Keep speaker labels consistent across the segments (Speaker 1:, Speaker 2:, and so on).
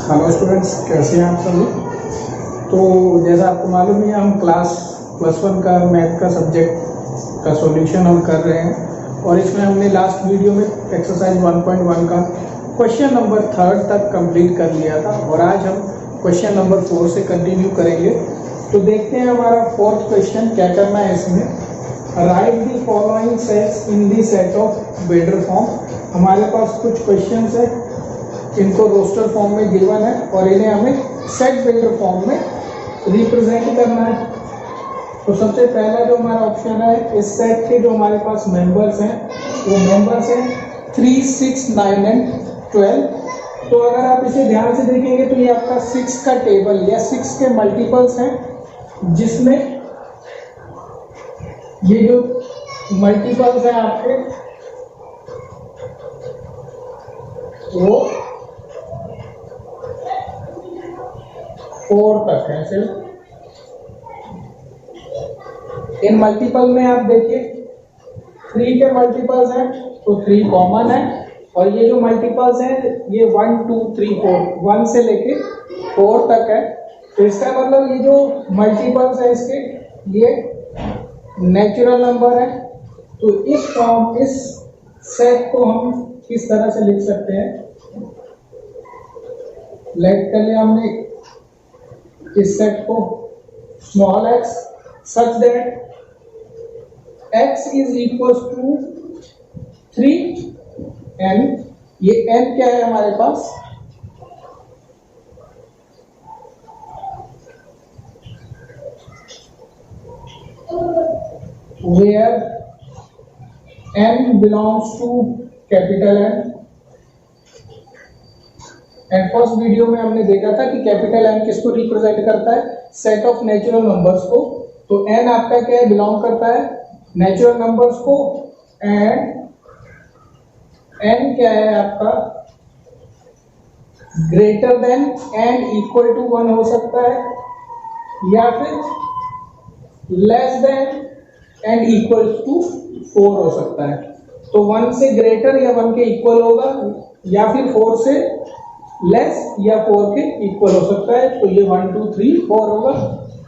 Speaker 1: Hello students, कैसे हैं आप सभी। तो जैसा आपको मालूम है, हम क्लास +1 का मैथ का सब्जेक्ट का सॉल्यूशन हम कर रहे हैं और इसमें हमने लास्ट वीडियो में एक्सरसाइज 1.1 का क्वेश्चन नंबर 3 तक कंप्लीट कर लिया था और आज हम क्वेश्चन नंबर 4 से कंटिन्यू करेंगे। तो देखते हैं हमारा 4th क्वेश्चन क्या करना है। इसमें right the following sets in the set of Bader form. हमारे पास कुछ क्वेश्चंस है, इनको रोस्टर फॉर्म में गिवन है और इन्हें हमें सेट बिल्डर फॉर्म में रिप्रेजेंट करना है। तो सबसे पहला जो हमारा ऑप्शन है, इस सेट के जो हमारे पास मेंबर्स हैं वो मेंबर्स हैं 3, 6, 9 एंड 12। तो अगर आप इसे ध्यान से देखेंगे तो ये आपका 6 का टेबल या 6 के मल्टीपल्स हैं, जिसमें ये जो मल्टीपल्स हैं आपके वो 4 तक है। सिर्फ इन मल्टीपल में आप देखिए 3 के मल्टीपल्स हैं तो 3 कॉमन है और ये जो मल्टीपल्स हैं ये 1, 2, 3, 4 1 से लेके 4 तक है। तो इसका मतलब ये जो मल्टीपल्स है इसके ये नेचुरल नंबर है। तो इस सेट को हम किस तरह से लिख सकते हैं। लेट कर लिया हमने इस सेट को small x such that x is equal to 3n। ये n क्या है हमारे पास, where n belongs to capital N। And first video में हमने देखा था कि कैपिटल N किसको रिप्रेजेंट करता है, सेट ऑफ नेचुरल नंबर्स को। तो N आपका क्या है, बिलोंग करता है नेचुरल नंबर्स को। एंड N क्या है आपका, greater than and equal to 1 हो सकता है या फिर less than and equal to 4 हो सकता है। तो 1 से ग्रेटर या 1 के इक्वल होगा या फिर 4 से लेस या 4 के इक्वल हो सकता है। तो ये 1, 2, 3, 4 होगा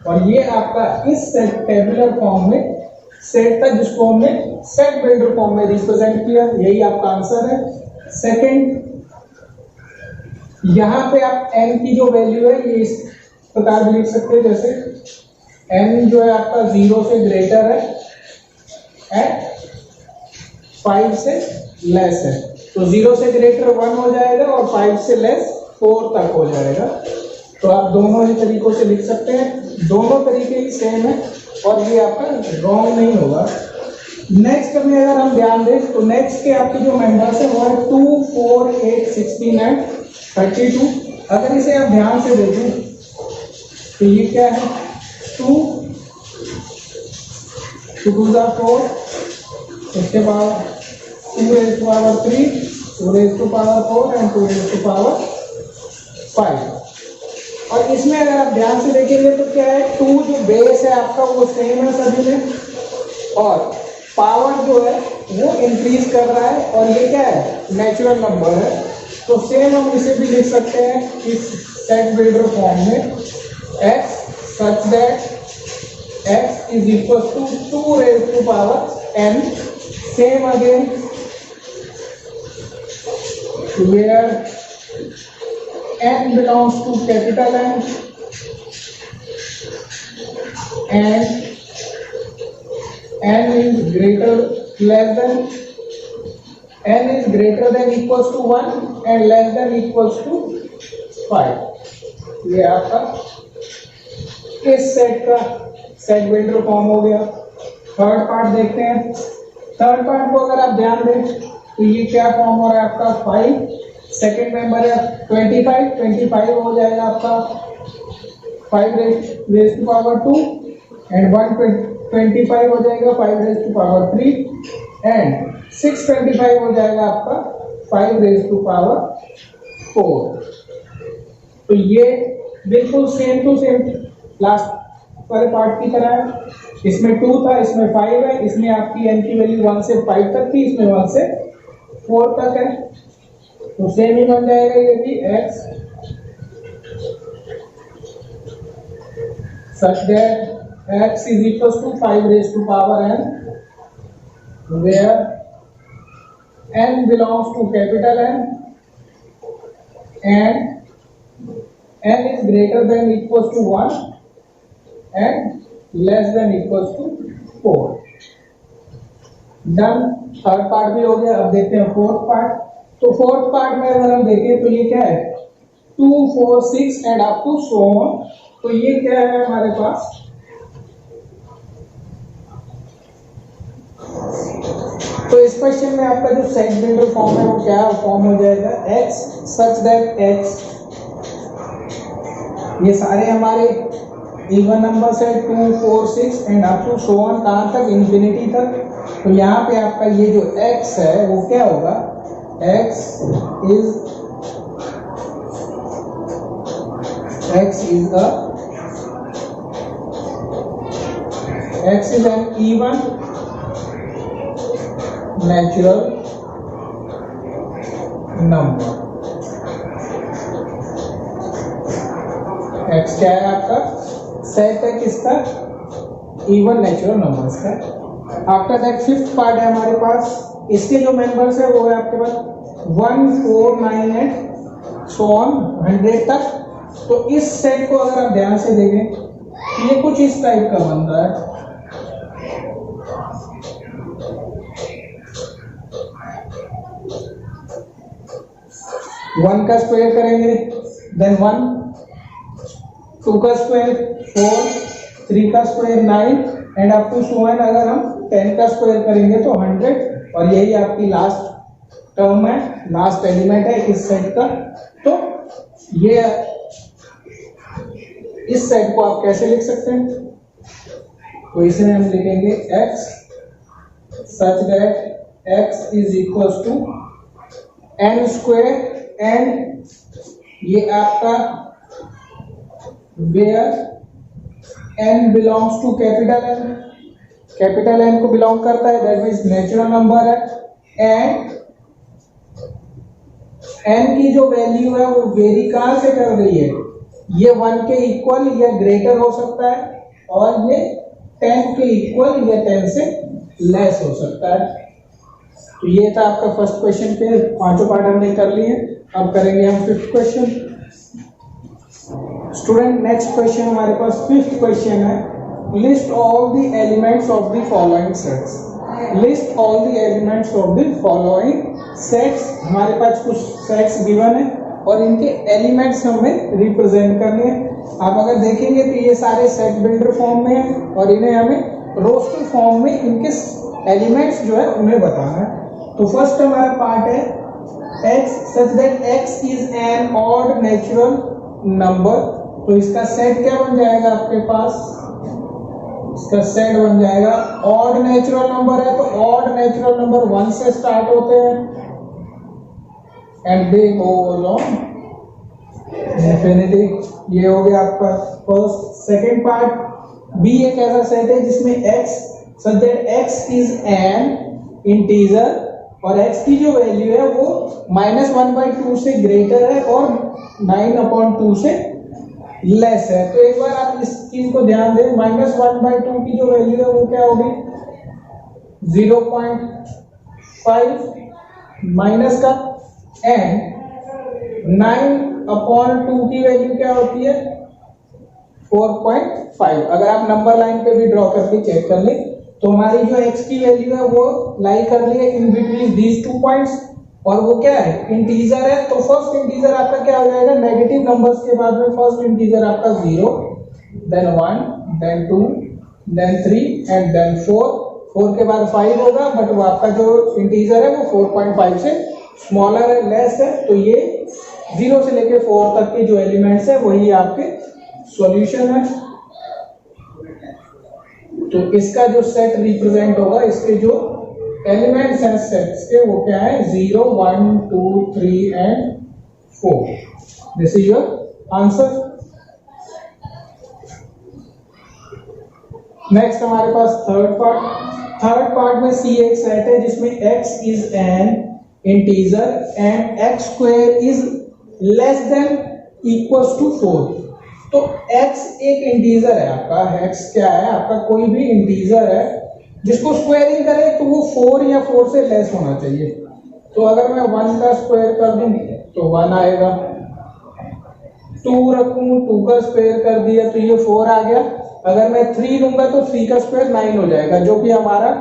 Speaker 1: और ये आपका इस टेबुलर फॉर्म में सेट था जिसको हमने सेट बिल्डर फॉर्म में रिप्रेजेंट किया। यही आपका आंसर है। सेकंड, यहां पे आप n की जो वैल्यू है ये इस प्रकार भी लिख सकते हैं, जैसे n जो है आपका 0 से ग्रेटर है एंड 5 से लेस है। तो 0 से ग्रेटर 1 हो जाएगा और 5 से लेस 4 तक हो जाएगा। तो आप दोनों ही तरीकों से लिख सकते हैं, दोनों तरीके ही सेम है और ये आपका रॉन्ग नहीं होगा। नेक्स्ट में अगर हम ध्यान दें तो नेक्स्ट के आपके जो मेंबर्स है वो है 2, 4, 8, 16 एंड 32। अगर इसे आप ध्यान से देखें तो ये क्या है, 2 2 4, उसके बाद 2 raised to power 3, 2 raised to power 4 and 2 raised to power 5। और इसमें अगर आप ध्यान से देखेंगे तो क्या है, 2 जो बेस है आपका वो सेम है सभी में और पावर जो है वो इंक्रीज कर रहा है और ये क्या है, नेचुरल नंबर है। तो सेम हम इसे भी लिख सकते हैं इस सेट बिल्डर फॉर्म में, x such that x is equal to 2 raised to power n। Same again where n belongs to capital N and n is greater than equals to 1 and less than equals to 5। ये आपका इस set का set builder form हो गया। Third part देखते हैं। Third part को अगर आप ध्यान दें तो ये क्या फॉर्म हो रहा है आपका, 5 सेकेंड मेंबर है 25 हो जाएगा आपका 5 raised to power 2 एंड 125 हो जाएगा 5 raised to power 3 एंड 625 हो जाएगा आपका 5 raised to power 4। तो ये बिल्कुल सेम टू सेम लास्ट वाले पार्ट की तरह है। इसमें 2 था, इसमें 5 है, इसमें आपकी n की वैल्यू 1 से 5 तक थी, इसमें 1 से 4 तक है। तो सेम ही बन जाएगा ये भी x such that x is equals to 5 raised to power n, where n belongs to capital N and n is greater than equals to 1 and less than equals to 4. Done, third part भी हो गया। अब देखते हैं fourth part. तो fourth part में अगर हम देखें तो ये क्या है, 2, 4, 6 and up to so on. तो ये क्या है हमारे पास, तो इस क्वेश्चन में आपका जो सेट बिल्डर फॉर्म है वो क्या है, फॉर्म हो जाएगा x सच दैट x, ये सारे हमारे इवन नंबर है 2, 4, 6 and up to so on, कहां तक, इंफिनिटी तक। तो यहाँ पे आपका ये जो x है वो क्या होगा, x is an even natural number। x क्या है आपका, सेट है किसका, इवन नेचुरल नंबर्स का। आफ्टर दैट फिफ्थ पार्ट है हमारे पास, इसके जो मेंबर्स है वो है आपके पास 1, 4, 9 एंड सो ऑन 100 तक। तो इस सेट को अगर आप ध्यान से देखें ये कुछ इस टाइप का बन रहा है। वन का स्क्वायर करेंगे देन 1, 2 का स्क्वायर 4, 3 का square 9 and up to so on अगर हम 10 का स्क्वायर करेंगे तो 100, और यही आपकी लास्ट टर्म है, लास्ट एलिमेंट है इस सेट का। तो ये इस सेट को आप कैसे लिख सकते हैं, तो इसे हम लिखेंगे x such that x is equals to n square and ये आपका where n belongs to capital N, capital N को बिलोंग करता है, दैट मीन्स नेचुरल नंबर है, एंड n की जो वैल्यू है वो वेरी कहां से कर रही है, ये 1 के इक्वल या ग्रेटर हो सकता है और ये 10 के इक्वल या 10 से लेस हो सकता है। तो ये था आपका फर्स्ट क्वेश्चन के पांचों पार्ट हमने कर लिए। अब करेंगे हम fifth question. Student next question हमारे पास फिफ्थ क्वेश्चन है, list all the elements of the following sets. List all the elements of the following sets. हमारे पास कुछ सेट्स गिवन है और इनके एलिमेंट्स हमें रिप्रेजेंट करने हैं। आप अगर देखेंगे तो ये सारे सेट बिल्डर फॉर्म में है और इन्हें हमें रोस्टर फॉर्म में इनके एलिमेंट्स जो है उन्हें बताना है। तो फर्स्ट हमारा पार्ट है x such that x is N odd natural number. तो इसका सेट क्या बन जाएगा आपके पास, इसका सेट बन जाएगा ऑड नेचुरल नंबर है तो ऑड नेचुरल नंबर 1 से स्टार्ट होते हैं and they go along infinity. ये हो गया आपका फर्स्ट। सेकंड पार्ट बी एक ऐसा सेट है जिसमें x such that x is an integer और x की जो वैल्यू है वो -1/2 से ग्रेटर है और 9/2 से लेस है। तो एक बार आप इस चीज को ध्यान दें, -1/2 की जो वैल्यू है वो क्या होगी 0.5 माइनस का, एंड 9/2 की वैल्यू क्या होती है 4.5। अगर आप नंबर लाइन पे भी ड्रॉ करके चेक कर लें तो हमारी जो x की वैल्यू है वो लाई कर ली है इन बिटवीन दीज 2 पॉइंट्स, और वो क्या है इंटीजर है। तो फर्स्ट इंटीजर आपका क्या हो जाएगा, नेगेटिव नंबर्स के बाद में फर्स्ट इंटीजर आपका 0, then 1, then 2, then 3 and then 4 के बाद 5 होगा, बट वो आपका जो इंटीजर है वो 4.5 से स्मॉलर है, लेस है। तो ये 0 से लेके 4 तक के जो एलिमेंट्स है वही आपके सॉल्यूशन है। तो इसका जो सेट रिप्रेजेंट होगा, इसके जो एलिमेंट्स हैं सेट्स के वो क्या है 0, 1, 2, 3 and 4। This is your answer. Next हमारे पास थर्ड पार्ट में सी एक सेट है जिसमें x is an integer and x square is less than equals to 4। तो x एक इंटीजर है आपका, x क्या है आपका, कोई भी इंटीजर है जिसको स्क्वायरिंग करें तो वो 4 या 4 से लेस होना चाहिए। तो अगर मैं 1 का स्क्वायर कर दूं तो 1 आएगा, 2 रखूं 2 का स्क्वायर कर दिया तो ये 4 आ गया। अगर मैं 3 लूंगा तो 3 का स्क्वायर 9 हो जाएगा, जो कि हमारा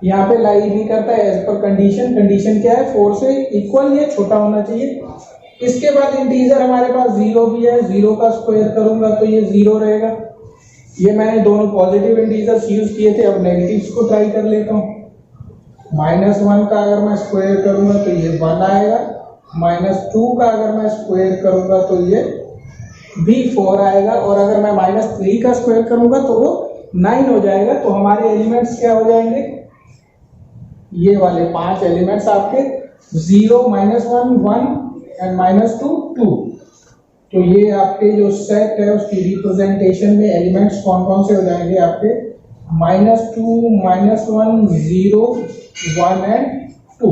Speaker 1: यहाँ पे लाई नहीं करता है एज पर कंडीशन। कंडीशन क्या है, 4 से इक्वल ये छोटा होना चाहिए। इसके बाद इंटीजर हमारे पास 0 भी है, 0 का स्क्वायर करूंगा तो ये 0 रहेगा। ये मैंने दोनों पॉजिटिव इंटीजर्स यूज किए थे, अब नेगेटिव्स को ट्राई कर लेता हूँ। -1 का अगर मैं स्क्वायर करूंगा तो ये 1 आएगा, -2 का अगर मैं स्क्वायर करूंगा तो ये भी 4 आएगा, और अगर मैं -3 का स्क्वायर करूंगा तो वो 9 हो जाएगा। तो हमारे एलिमेंट्स क्या हो जाएंगे, ये वाले 5 एलिमेंट्स आपके 0, -1 1 एंड -2 2। तो ये आपके जो सेट है उसकी रिप्रेजेंटेशन में एलिमेंट्स कौन कौन से हो जाएंगे आपके, -2 -1 0 1 एंड 2।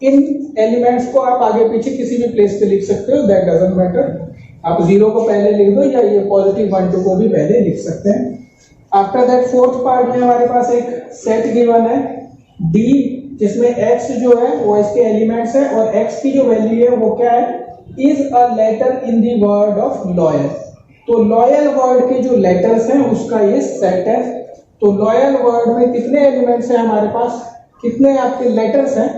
Speaker 1: इन एलिमेंट्स को आप आगे पीछे किसी भी प्लेस पे लिख सकते हो, दैट डजंट मैटर। आप 0 को पहले लिख दो या ये पॉजिटिव 1 2 को भी पहले लिख सकते हैं। आफ्टर दैट फोर्थ पार्ट में हमारे पास एक सेट गिवन है D, जिसमें x जो है वो इसके एलिमेंट्स है, और x की जो वैल्यू है वो क्या है, is a letter in the word of loyal. तो लॉयल वर्ड के जो लेटर्स हैं उसका ये सेट है। तो लॉयल वर्ड में कितने एलिमेंट्स हैं हमारे पास, कितने आपके लेटर्स हैं,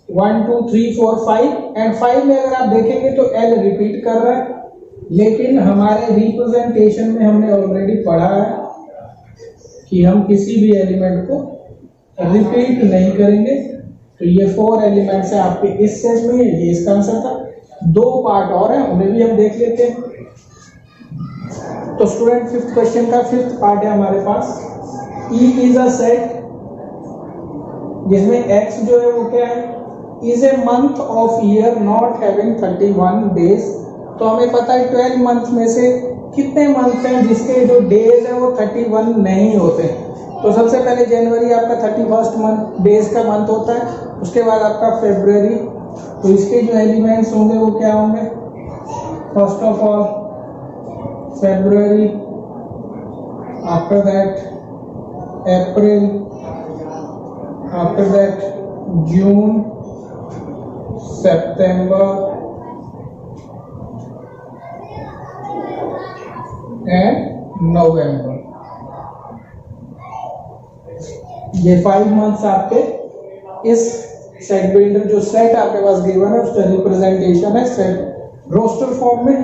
Speaker 1: 1 2 3 4 5, एंड 5 में अगर आप देखेंगे तो L रिपीट कर रहा है, लेकिन हमारे रिप्रेजेंटेशन में हमने ऑलरेडी पढ़ा है कि हम किसी भी एलिमेंट को रिपीट नहीं करेंगे। तो ये 4 एलिमेंट्स हैं आपके इस सेट में, ये इसका आंसर था। 2 पार्ट और हैं, उन्हें भी हम देख लेते हैं। तो स्टूडेंट फिफ्थ क्वेश्चन का फिफ्थ पार्ट है हमारे पास, E इज अ सेट जिसमें X जो है वो क्या है, is a month of year not having 31 days. तो हमें पता है 12 मंथ में से कितने मंथ हैं जिसके जो डेज है वो 31 नहीं होते। तो सबसे पहले जनवरी आपका 31st मंथ डेज का मंथ होता है, उसके बाद आपका फरवरी। तो इसके जो एलिमेंट्स होंगे वो क्या होंगे, first of all February, after that April, after that June, September and November. ये 5 मंथ्स आपके इस सेट बिल्डर जो सेट आपके पास गिवन है उसका रिप्रेजेंटेशन है सेट रोस्टर फॉर्म में।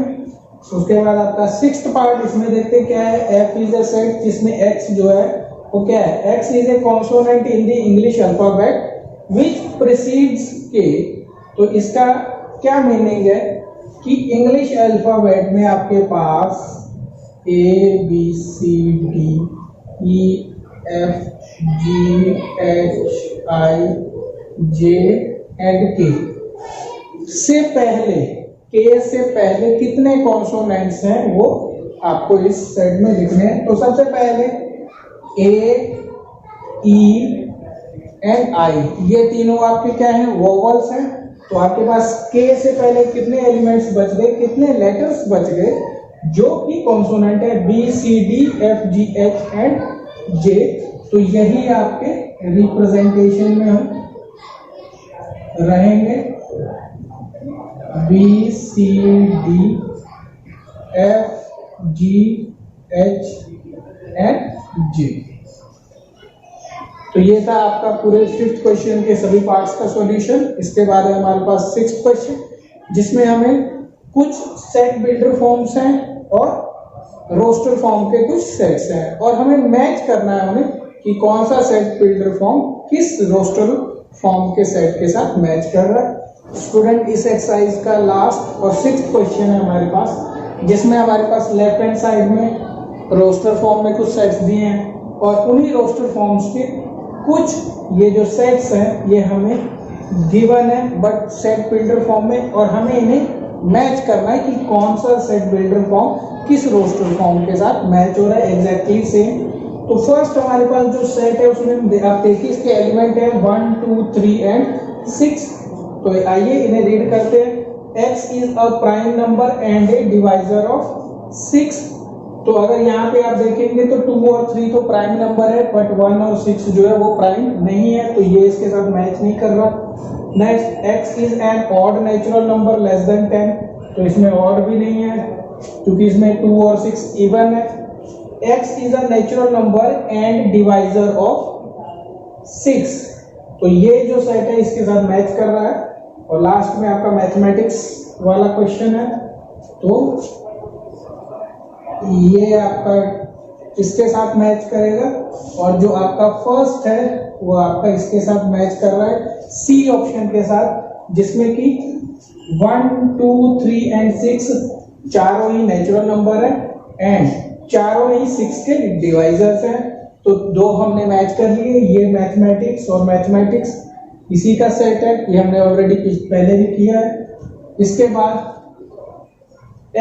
Speaker 1: उसके बाद आपका सिक्स्थ पार्ट इसमें देखते हैं क्या है, F इज ए सेट जिसमें X जो है वो क्या है, X is a consonant in the English alphabet which precedes K। तो इसका क्या मीनिंग है कि इंग्लिश अल्फाबेट में आपके पास A B C D E F G H I J and K से पहले, K से पहले कितने कॉन्सोनेंट्स हैं वो आपको इस सेट में लिखने हैं। तो सबसे पहले A E एंड I, ये तीनों आपके क्या हैं, वोवल्स हैं। तो आपके पास K से पहले कितने एलिमेंट्स बच गए, कितने लेटर्स बच गए जो कि कॉन्सोनेंट है, B C D F G H and J। तो यही आपके रिप्रेजेंटेशन में हम रहेंगे, B C D F G H and J। तो ये था आपका पूरे फिफ्थ क्वेश्चन के सभी पार्ट्स का सॉल्यूशन। इसके बाद है हमारे पास सिक्स्थ क्वेश्चन जिसमें हमें कुछ सेट बिल्डर फॉर्म्स हैं और रोस्टर फॉर्म के कुछ सेट्स हैं, और हमें मैच करना है उन्हें कि कौन सा सेट बिल्डर फॉर्म किस रोस्टर फॉर्म के सेट के साथ मैच कर रहा है। स्टूडेंट इस एक्सरसाइज का लास्ट और सिक्स्थ क्वेश्चन है हमारे पास, जिसमें हमारे पास लेफ्ट हैंड साइड में रोस्टर फॉर्म में कुछ सेट्स दिए हैं और उन्हीं रोस्टर फॉर्म्स के कुछ ये जो सेट्स हैं ये हमें गिवन है बट सेट बिल्डर फॉर्म में, और हमें इन्हें मैच करना है कि कौन सा सेट बिल्डर फॉर्म किस रोस्टर फॉर्म के साथ मैच हो रहा है एग्जैक्टली सेम। तो फर्स्ट हमारे पास जो सेट है उसमें आप देखिए इसके एलिमेंट है 1 2 3 एंड 6। तो आइए इन्हें रीड करते हैं। X is a prime number and A divisor of 6, तो अगर यहाँ पे आप देखेंगे तो 2 और 3 तो प्राइम नंबर है, बट 1 और 6 जो है वो प्राइम नहीं है, तो ये इसके साथ मैच नहीं कर रहा। Next, x is N odd natural number less than 10, तो इसमें ऑड भी नहीं है क्योंकि इसमें 2 और 6 इवन है। x is a natural number and divisor of 6, तो ये जो सेट है इसके साथ मैच कर रहा है। और लास्ट में आपका मैथमेटिक्स वाला क्वेश्चन है, तो ये आपका इसके साथ मैच करेगा, और जो आपका फर्स्ट है वो आपका इसके साथ मैच कर रहा है, सी ऑप्शन के साथ, जिसमें कि 1, 2, 3 एंड 6 चारों ही नेचुरल नंबर है एंड चारों ही 6 के डिवाइजर्स हैं। तो दो हमने मैच कर लिए, ये मैथमेटिक्स और मैथमेटिक्स इसी का सेट है, ये हमने ऑलरेडी पहले भी किया है। इसके बाद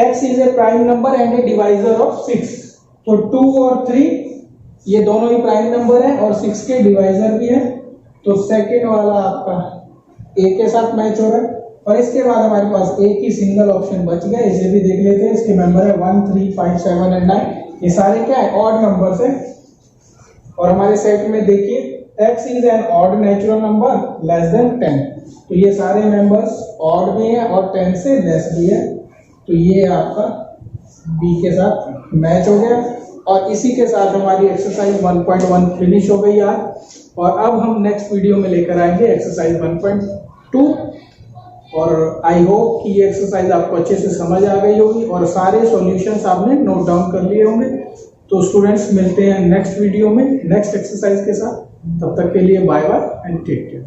Speaker 1: x is a prime number and A divisor of 6, तो 2 और 3 ये दोनों ही प्राइम नंबर है और 6 के डिवाइजर भी है, तो सेकंड वाला आपका a के साथ मैच हो रहा है। और इसके बाद हमारे पास एक ही सिंगल ऑप्शन बच गया, इसे भी देख लेते हैं। इसके मेंबर है 1, 3, 5, 7 एंड 9, ये सारे क्या है, ऑड नंबर्स है। और हमारे सेट में देखिए x is N odd natural number less than 10, तो ये सारे मेंबर्स ऑड भी हैं और 10 से लेस भी है, तो ये आपका B के साथ मैच हो गया। और इसी के साथ हमारी एक्सरसाइज 1.1 फिनिश हो गई आज। और अब हम नेक्स्ट वीडियो में लेकर आएंगे एक्सरसाइज 1.2, और आई होप कि ये एक्सरसाइज आपको अच्छे से समझ आ गई होगी और सारे सॉल्यूशंस आपने नोट डाउन कर लिए होंगे। तो स्टूडेंट्स मिलते हैं नेक्स्ट वीडियो में नेक्स्ट एक्सरसाइज के साथ, तब तक के लिए bye bye and take care.